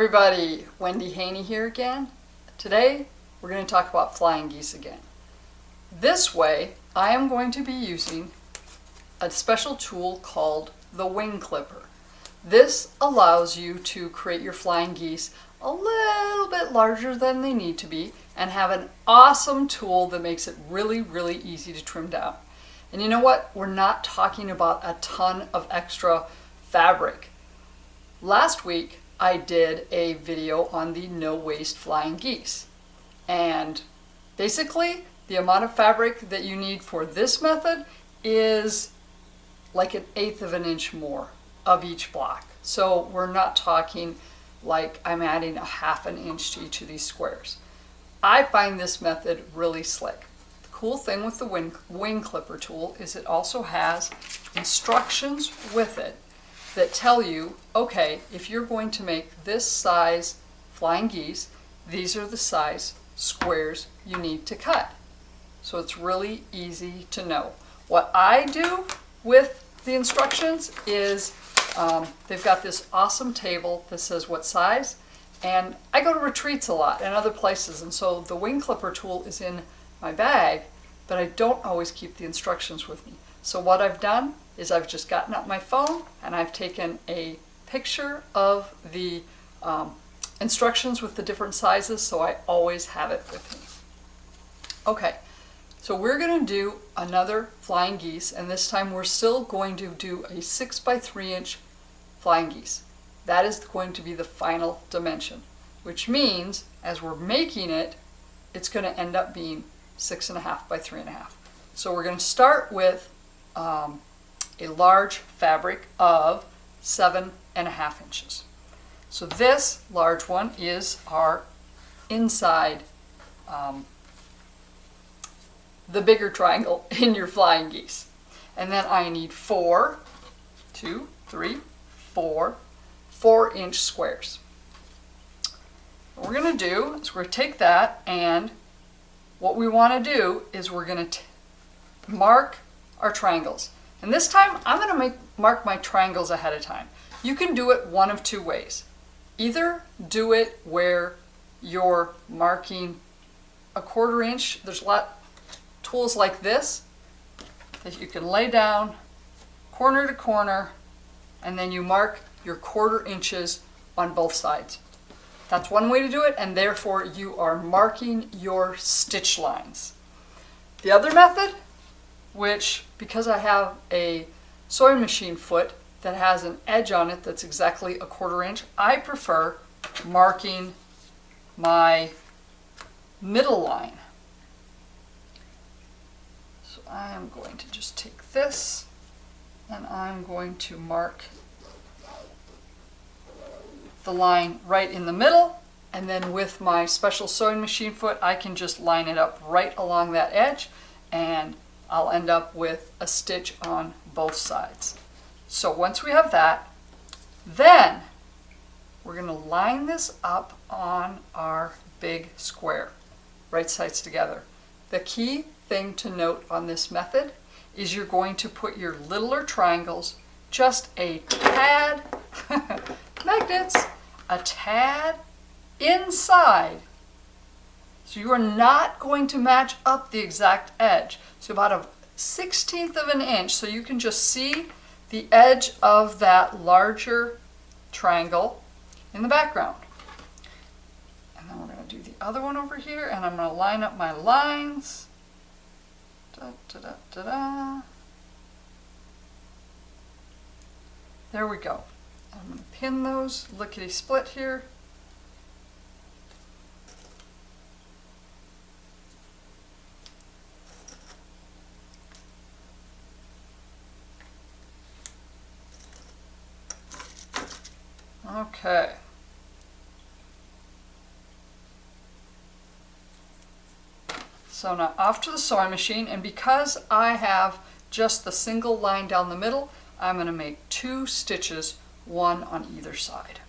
everybody, Wendy Haney here again. Today we're going to talk about flying geese again. This way I am going to be using a special tool called the wing clipper. This allows you to create your flying geese a little bit larger than they need to be and have an awesome tool that makes it really easy to trim down. And you know what? We're not talking about a ton of extra fabric. Last week I did a video on the no waste flying geese, and basically the amount of fabric that you need for this method is like 1/8 of an inch more of each block. So we're not talking like I'm adding 1/2 an inch to each of these squares. I find this method really slick. The cool thing with the wing clipper tool is it also has instructions with it that tell you, okay, if you're going to make this size flying geese, these are the size squares you need to cut. So it's really easy to know. What I do with the instructions is they've got this awesome table that says what size, and I go to retreats a lot and other places, and so the wing clipper tool is in my bag, but I don't always keep the instructions with me. So what I've done is I've just gotten out my phone and I've taken a picture of the instructions with the different sizes, so I always have it with me. Okay, so we're going to do another flying geese, and this time we're still going to do a 6 by 3 inch flying geese. That is going to be the final dimension, which means as we're making it, it's going to end up being 6.5 by 3.5. So we're going to start with a large fabric of 7.5 inches. So this large one is our inside, the bigger triangle in your flying geese. And then I need 4 4-inch squares. What we're going to do is we're going to take that, and what we want to do is we're going to mark our triangles. And this time I'm going to mark my triangles ahead of time. You can do it one of two ways. Either do it where you're marking 1/4 inch. There's a lot of tools like this that you can lay down corner to corner, and then you mark your 1/4 inches on both sides. That's one way to do it, and therefore you are marking your stitch lines. The other method, which, because I have a sewing machine foot that has an edge on it that's exactly 1/4 inch, I prefer marking my middle line. So I am going to just take this and I'm going to mark the line right in the middle, and then with my special sewing machine foot I can just line it up right along that edge, and I'll end up with a stitch on both sides. So once we have that, then we're going to line this up on our big square, right sides together. The key thing to note on this method is you're going to put your littler triangles just a tad, magnets, a tad inside. So you are not going to match up the exact edge. So about 1/16 of an inch, so you can just see the edge of that larger triangle in the background. And then we're going to do the other one over here, and I'm going to line up my lines. Da, da, da, da, da. There we go. I'm going to pin those lickety split here. Okay. So now off to the sewing machine, and because I have just the single line down the middle, I'm going to make 2 stitches, one on either side.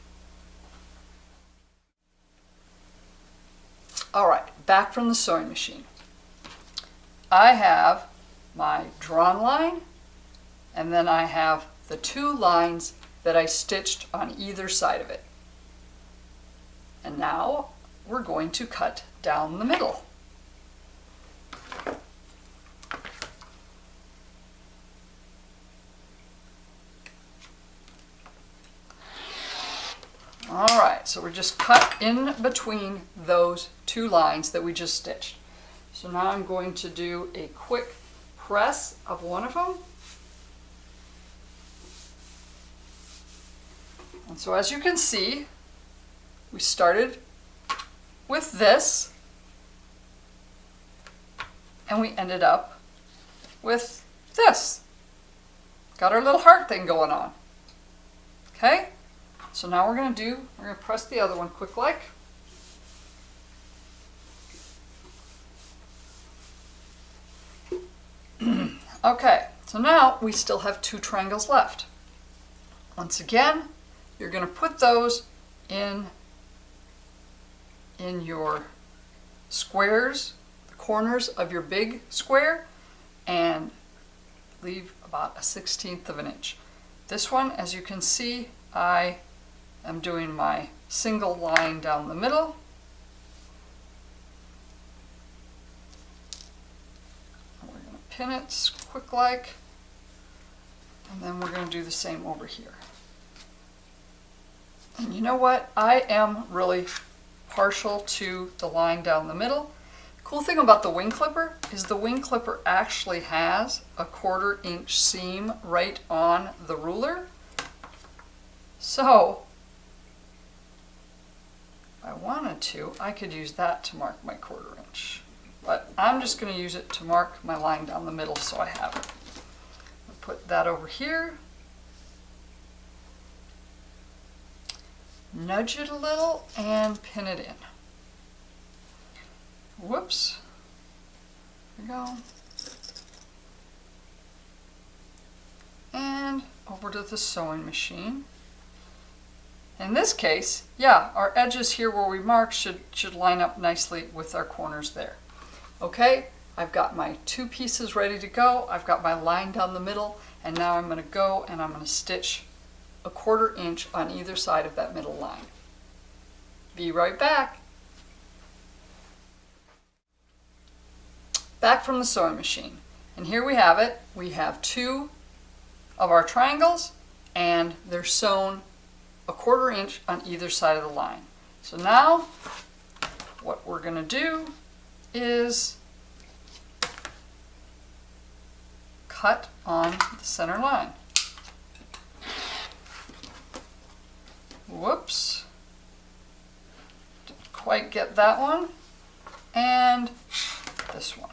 Alright, back from the sewing machine. I have my drawn line, and then I have the 2 lines that I stitched on either side of it. And now we're going to cut down the middle. All right, so we're just cut in between those two lines that we just stitched. So now I'm going to do a quick press of one of them. And so as you can see, we started with this and we ended up with this. Got our little heart thing going on. Okay? So now we're going to press the other one quick like. Okay, so now we still have two triangles left. Once again, you're going to put those in your squares, the corners of your big square, and leave about a 1/16 of an inch. This one, as you can see, I am doing my single line down the middle. We're going to pin it quick like, and then we're going to do the same over here. And you know what? I am really partial to the line down the middle. Cool thing about the wing clipper is the wing clipper actually has a 1/4 inch seam right on the ruler. So if I wanted to, I could use that to mark my 1/4 inch. But I'm just going to use it to mark my line down the middle so I have it. I'll put that over here. Nudge it a little and pin it in. Whoops. There we go. And over to the sewing machine. In this case, yeah, our edges here where we mark should line up nicely with our corners there. Okay, I've got my two pieces ready to go. I've got my line down the middle, and now I'm going to go and I'm going to stitch a 1/4 inch on either side of that middle line. Be right back. Back from the sewing machine. And here we have it. We have two of our triangles and they're sewn a 1/4 inch on either side of the line. So now what we're going to do is cut on the center line. Whoops. Didn't quite get that one. And this one.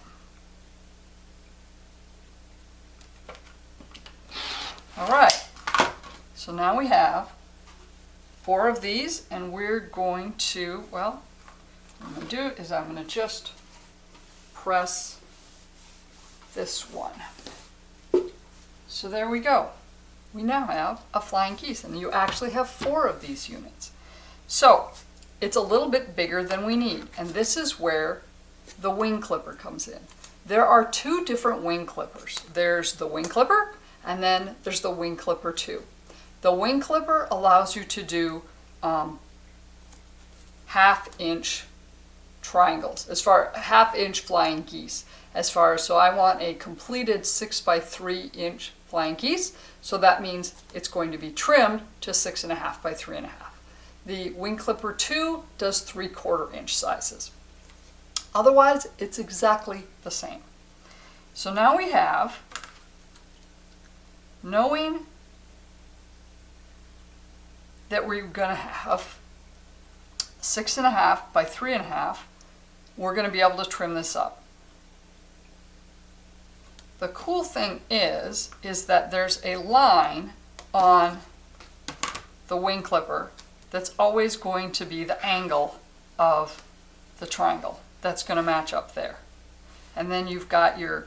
All right. So now we have 4 of these, and we're going to, well, what I'm going to do is I'm going to just press this one. So there we go. We now have a flying geese, and you actually have 4 of these units. So it's a little bit bigger than we need, and this is where the wing clipper comes in. There are 2 different wing clippers. There's the wing clipper, and then there's the wing clipper 2. The wing clipper allows you to do 1/2 inch triangles, as far 1/2 inch flying geese. As far as, so I want a completed 6 by 3 inch flying geese, so that means it's going to be trimmed to 6.5 by 3.5. The wing clipper 2 does 3/4 inch sizes. Otherwise, it's exactly the same. So now we have, knowing that we're going to have 6.5 by 3.5, we're going to be able to trim this up. The cool thing is that there's a line on the wing clipper that's always going to be the angle of the triangle. That's going to match up there. And then you've got your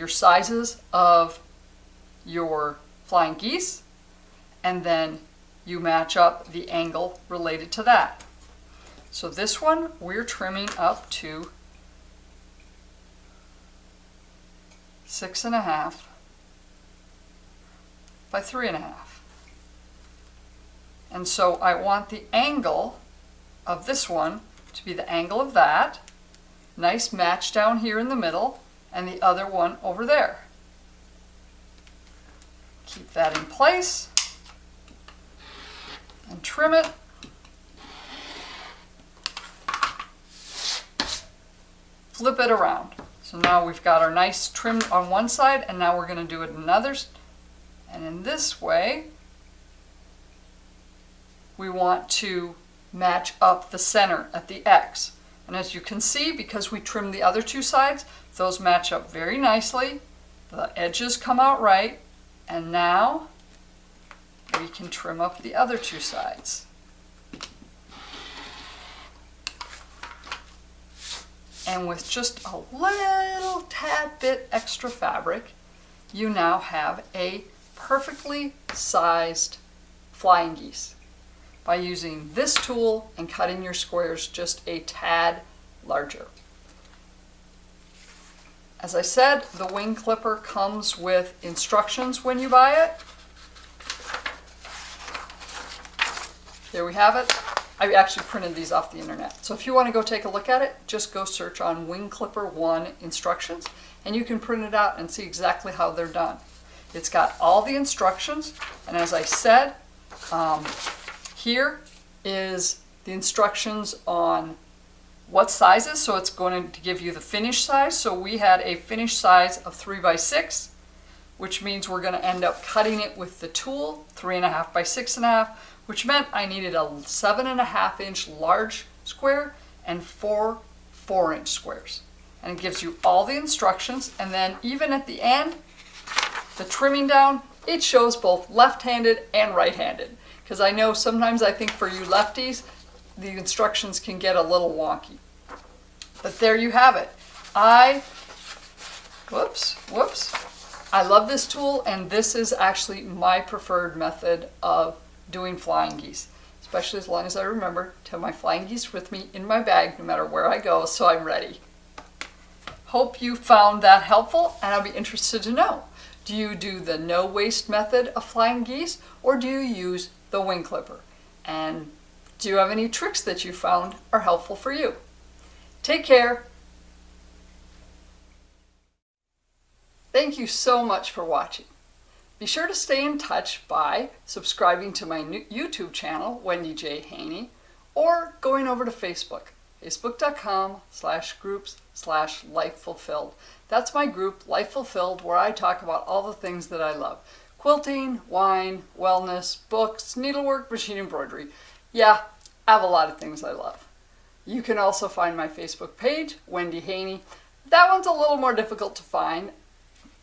sizes of your flying geese, and then you match up the angle related to that. So this one we're trimming up to 6.5 by 3.5. And so I want the angle of this one to be the angle of that. Nice match down here in the middle, and the other one over there. Keep that in place and trim it. Flip it around. So now we've got our nice trim on one side, and now we're going to do it another. And in this way, we want to match up the center at the X. And as you can see, because we trimmed the other two sides, those match up very nicely. The edges come out right. And now we can trim up the other two sides. And with just a little tad bit extra fabric, you now have a perfectly sized flying geese by using this tool and cutting your squares just a tad larger. As I said, the wing clipper comes with instructions when you buy it. Here we have it. I actually printed these off the internet. So if you want to go take a look at it, just go search on Wing Clipper 1 instructions, and you can print it out and see exactly how they're done. It's got all the instructions, and as I said, here is the instructions on what sizes, so it's going to give you the finished size. So we had a finished size of 3 by 6, which means we're going to end up cutting it with the tool, 3.5 by 6.5, which meant I needed a 7.5 inch large square and 4 4-inch squares. And it gives you all the instructions, and then even at the end, the trimming down, it shows both left-handed and right-handed. Because I know sometimes I think for you lefties, the instructions can get a little wonky. But there you have it. I love this tool, and this is actually my preferred method of doing flying geese, especially as long as I remember to have my flying geese with me in my bag no matter where I go, so I'm ready. Hope you found that helpful, and I'll be interested to know. Do you do the no waste method of flying geese, or do you use the wing clipper? And do you have any tricks that you found are helpful for you? Take care. Thank you so much for watching. Be sure to stay in touch by subscribing to my new YouTube channel, Wendy J. Haney, or going over to Facebook, facebook.com/groups/lifefulfilled. That's my group, Life Fulfilled, where I talk about all the things that I love. Quilting, wine, wellness, books, needlework, machine embroidery. Yeah, I have a lot of things I love. You can also find my Facebook page, Wendy Haney. That one's a little more difficult to find,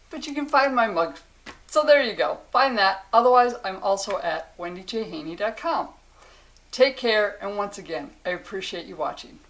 but you can find my mug. So there you go, find that. Otherwise, I'm also at wendyjhaney.com. Take care, and once again, I appreciate you watching.